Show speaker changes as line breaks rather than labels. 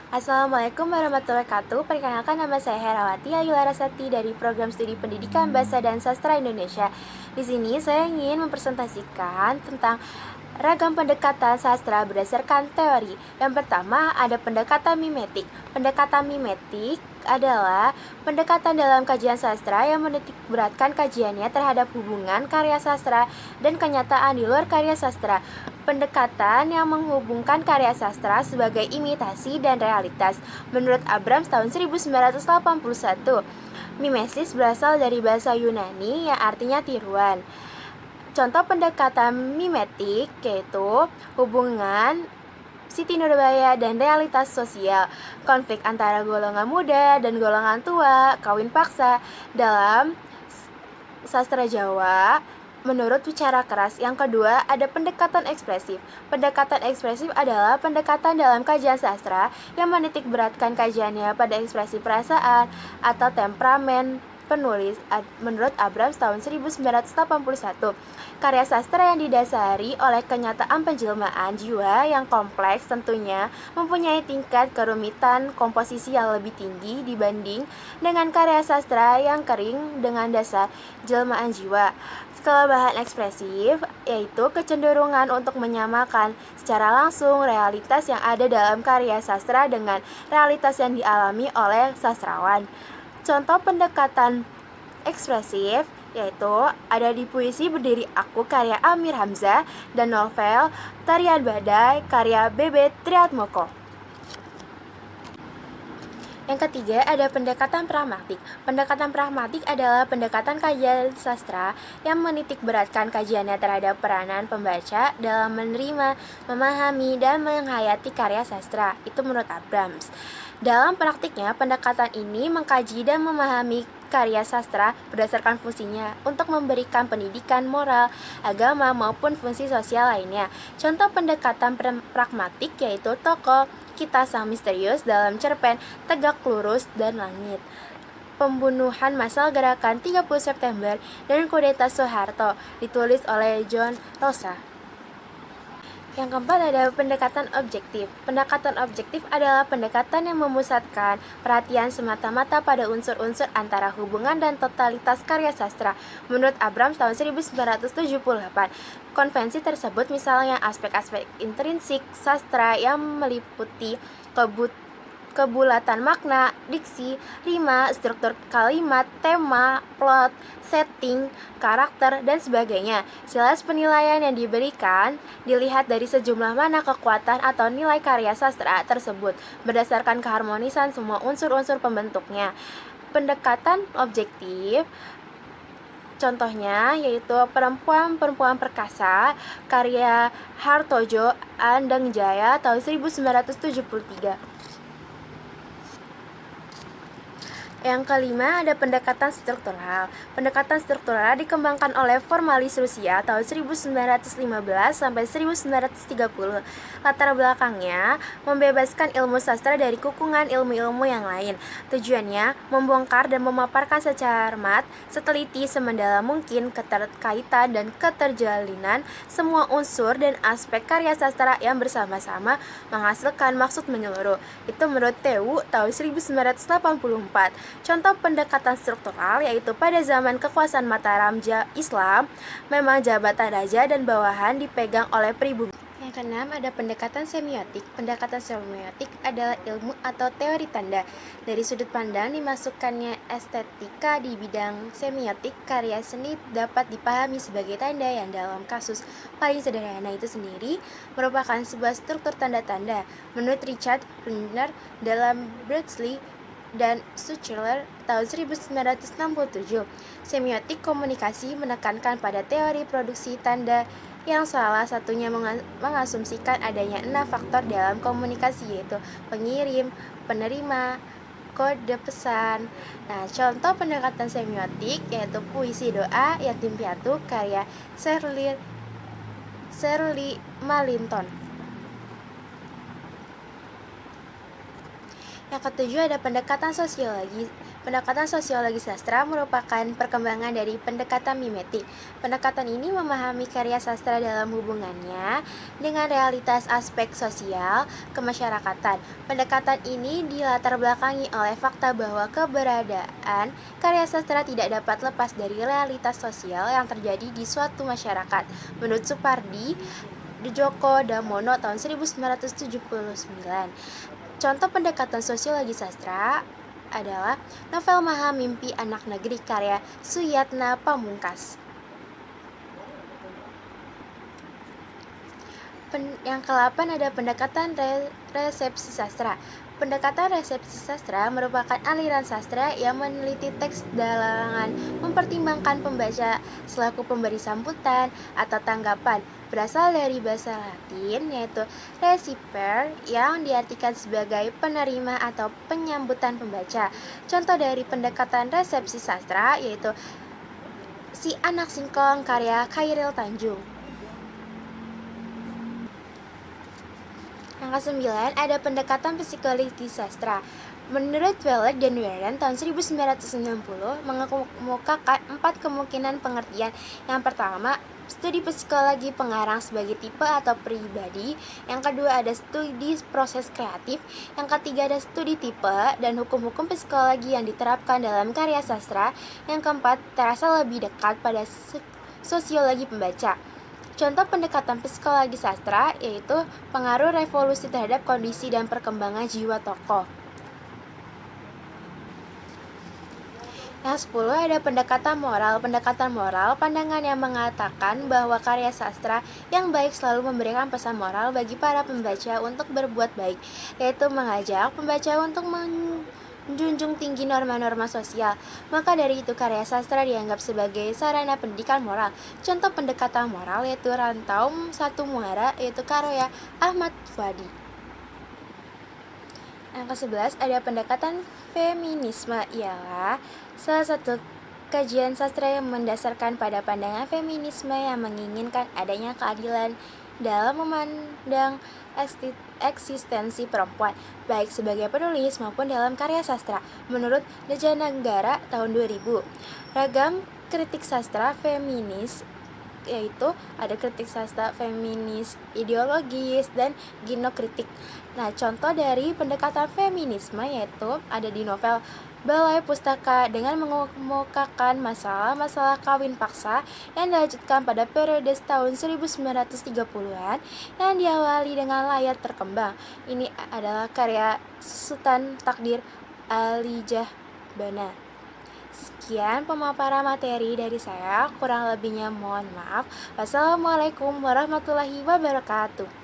Assalamualaikum warahmatullahi wabarakatuh. Perkenalkan, nama saya Herawati Ayu Larasati dari Program Studi Pendidikan Bahasa dan Sastra Indonesia. Di sini saya ingin mempresentasikan tentang ragam pendekatan sastra berdasarkan teori. Yang pertama ada pendekatan mimetik. Pendekatan mimetik adalah pendekatan dalam kajian sastra yang menitikberatkan kajiannya terhadap hubungan karya sastra dan kenyataan di luar karya sastra. Pendekatan yang menghubungkan karya sastra sebagai imitasi dan realitas. Menurut Abrams tahun 1981, mimesis berasal dari bahasa Yunani yang artinya tiruan. Contoh pendekatan mimetik yaitu hubungan Siti Nurbaya dan realitas sosial, konflik antara golongan muda dan golongan tua, kawin paksa dalam sastra Jawa menurut Wicara Keras. Yang kedua, ada pendekatan ekspresif. Pendekatan ekspresif adalah pendekatan dalam kajian sastra yang menitikberatkan kajiannya pada ekspresi perasaan atau temperamen penulis. Menurut Abrams tahun 1981, karya sastra yang didasari oleh kenyataan penjelmaan jiwa yang kompleks tentunya mempunyai tingkat kerumitan komposisi yang lebih tinggi dibanding dengan karya sastra yang kering dengan dasar jelmaan jiwa. Kelebihan ekspresif yaitu kecenderungan untuk menyamakan secara langsung realitas yang ada dalam karya sastra dengan realitas yang dialami oleh sastrawan. Contoh pendekatan ekspresif yaitu ada di puisi Berdiri Aku karya Amir Hamzah dan novel Tarian Badai karya B.B. Triatmoko. Yang ketiga ada pendekatan pragmatik. Pendekatan pragmatik adalah pendekatan kajian sastra yang menitikberatkan kajiannya terhadap peranan pembaca dalam menerima, memahami, dan menghayati karya sastra. Itu menurut Abrams. Dalam praktiknya, pendekatan ini mengkaji dan memahami karya sastra berdasarkan fungsinya untuk memberikan pendidikan moral, agama, maupun fungsi sosial lainnya. Contoh pendekatan pragmatik yaitu tokoh Kita Sang Misterius dalam cerpen Tegak Lurus dan Langit, pembunuhan massal gerakan 30 September, dan kudeta Soeharto ditulis oleh John Rosa. Yang keempat ada pendekatan objektif. Pendekatan objektif adalah pendekatan yang memusatkan perhatian semata-mata pada unsur-unsur antara hubungan dan totalitas karya sastra. Menurut Abrams tahun 1978, konvensi tersebut misalnya aspek-aspek intrinsik sastra yang meliputi kebulatan makna, diksi, rima, struktur kalimat, tema, plot, setting, karakter, dan sebagainya. Jelas penilaian yang diberikan dilihat dari sejumlah mana kekuatan atau nilai karya sastra tersebut berdasarkan keharmonisan semua unsur-unsur pembentuknya. Pendekatan objektif contohnya yaitu Perempuan Perkasa karya Hartojo Andangjaya tahun 1973. Yang kelima ada pendekatan struktural. Pendekatan struktural dikembangkan oleh formalis Rusia tahun 1915 sampai 1930. Latar belakangnya membebaskan ilmu sastra dari kukungan ilmu-ilmu yang lain. Tujuannya membongkar dan memaparkan secara cermat, seteliti, semendalam mungkin keterkaitan dan keterjalinan semua unsur dan aspek karya sastra yang bersama-sama menghasilkan maksud menyeluruh. Itu menurut Tewu tahun 1984. Contoh pendekatan struktural yaitu pada zaman kekuasaan Mataram Islam, memang jabatan raja dan bawahan dipegang oleh pribumi. Yang keenam ada pendekatan semiotik. Pendekatan semiotik adalah ilmu atau teori tanda. Dari sudut pandang dimasukkannya estetika di bidang semiotik, karya seni dapat dipahami sebagai tanda yang dalam kasus paling sederhana itu sendiri merupakan sebuah struktur tanda-tanda. Menurut Richard Wagner dalam Beardsley dan Schiller tahun 1967, semiotik komunikasi menekankan pada teori produksi tanda yang salah satunya mengasumsikan adanya 6 faktor dalam komunikasi yaitu pengirim, penerima, kode pesan. Nah, contoh pendekatan semiotik yaitu puisi doa yatim piatu karya Shirley Malinton. Yang ketujuh ada pendekatan sosiologi. Pendekatan sosiologi sastra merupakan perkembangan dari pendekatan mimetik. Pendekatan ini memahami karya sastra dalam hubungannya dengan realitas aspek sosial kemasyarakatan. Pendekatan ini dilatar belakangi oleh fakta bahwa keberadaan karya sastra tidak dapat lepas dari realitas sosial yang terjadi di suatu masyarakat. Menurut Supardi, Djoko Damono tahun 1979. Contoh pendekatan sosiologi sastra adalah novel Maha Mimpi Anak Negeri karya Suyatna Pamungkas. Yang ke-8 ada pendekatan resepsi sastra. Pendekatan resepsi sastra merupakan aliran sastra yang meneliti teks dalangan, mempertimbangkan pembaca selaku pemberi sambutan atau tanggapan. Berasal dari bahasa Latin yaitu recipere yang diartikan sebagai penerima atau penyambutan pembaca. Contoh dari pendekatan resepsi sastra yaitu Si Anak Singkong karya Khairil Tanjung. Yang ke-9 ada pendekatan psikologi sastra. Menurut Welek dan Warren tahun 1990 mengemukakan 4 kemungkinan pengertian. Yang pertama, studi psikologi pengarang sebagai tipe atau pribadi. Yang kedua ada studi proses kreatif. Yang ketiga ada studi tipe dan hukum-hukum psikologi yang diterapkan dalam karya sastra. Yang keempat terasa lebih dekat pada sosiologi pembaca. Contoh pendekatan psikologi sastra yaitu pengaruh revolusi terhadap kondisi dan perkembangan jiwa tokoh. Yang 10 ada pendekatan moral. Pendekatan moral, pandangan yang mengatakan bahwa karya sastra yang baik selalu memberikan pesan moral bagi para pembaca untuk berbuat baik, yaitu mengajak pembaca untuk menjunjung tinggi norma-norma sosial. Maka dari itu karya sastra dianggap sebagai sarana pendidikan moral. Contoh pendekatan moral yaitu Rantau Satu Muara yaitu karya Ahmad Fuadi. Yang ke-11 ada pendekatan feminisme, ialah salah satu kajian sastra yang mendasarkan pada pandangan feminisme yang menginginkan adanya keadilan dalam memandang eksistensi perempuan, baik sebagai penulis maupun dalam karya sastra. Menurut Dejanegara tahun 2000, ragam kritik sastra feminis yaitu ada kritik sastra feminis ideologis dan ginokritik. Nah, contoh dari pendekatan feminisme yaitu ada di novel Balai Pustaka dengan mengemukakan masalah-masalah kawin paksa yang dilanjutkan pada periode tahun 1930-an yang diawali dengan layar terkembang. Ini adalah karya Sultan Takdir Alijah Bana. Sekian pemaparan materi dari saya, kurang lebihnya mohon maaf. Wassalamualaikum warahmatullahi wabarakatuh.